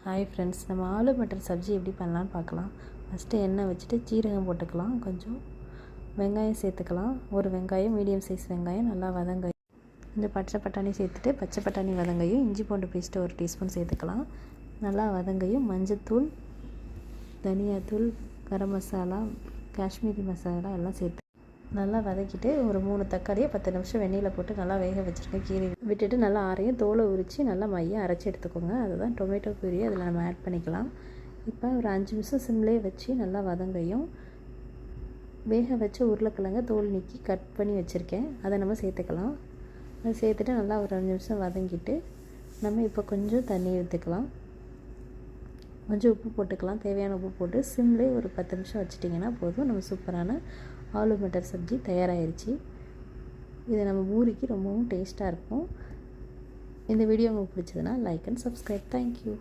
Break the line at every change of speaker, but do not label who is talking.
Hi friends, நம்ம ஆலு மட்டர் சப்ஜி எப்படி பண்ணலான்னு பார்க்கலாம். ஃபஸ்ட்டு எண்ணெய் வச்சுட்டு சீரகம் போட்டுக்கலாம், கொஞ்சம் வெங்காயம் சேர்த்துக்கலாம். ஒரு வெங்காயம், மீடியம் சைஸ் வெங்காயம் நல்லா வதங்க. இந்த பச்சை பட்டாணி சேர்த்துட்டு பச்சை பட்டாணி வதங்கையும் இஞ்சி பூண்டு பேஸ்ட்டு 1 டீஸ்பூன் சேர்த்துக்கலாம். நல்லா வதங்கையும் மஞ்சத்தூள், தனியாத்தூள், கரம் மசாலா, காஷ்மீரி மசாலா எல்லாம் சேர்த்து நல்லா வதக்கிட்டு ஒரு 3 தக்காளியை 10 நிமிஷம் வெந்நீரில் போட்டு நல்லா வேக வச்சுருக்கேன். கீரை விட்டுட்டு நல்லா ஆறையும் தோலை உரித்து நல்லா மையம் அரைச்சி எடுத்துக்கோங்க. அதுதான் டொமேட்டோ பியூரி, அதில் நம்ம ஆட் பண்ணிக்கலாம். இப்போ ஒரு 5 நிமிஷம் சிம்லேயே வச்சு நல்லா வதங்கையும் வேக வச்சு உருளைக்கிழங்க தோல் நீக்கி கட் பண்ணி வச்சுருக்கேன், அதை நம்ம சேர்த்துக்கலாம். அதை சேர்த்துட்டு நல்லா ஒரு 5 நிமிஷம் வதங்கிட்டு நம்ம இப்போ கொஞ்சம் தண்ணி ஊற்றிக்கலாம். கொஞ்சம் உப்பு போட்டுக்கலாம், தேவையான உப்பு போட்டு சிம்லேயே ஒரு 10 நிமிஷம் வச்சிட்டிங்கன்னா போதும். நம்ம சூப்பரான ஆலு மட்டர் சப்ஜி தயாராகிருச்சு. இது நம்ம பூரிக்கு ரொம்பவும் டேஸ்ட்டாக இருக்கும். இந்த வீடியோ உங்களுக்கு பிடிச்சதுன்னா லைக் அண்ட் சப்ஸ்கிரைப். தேங்க்யூ.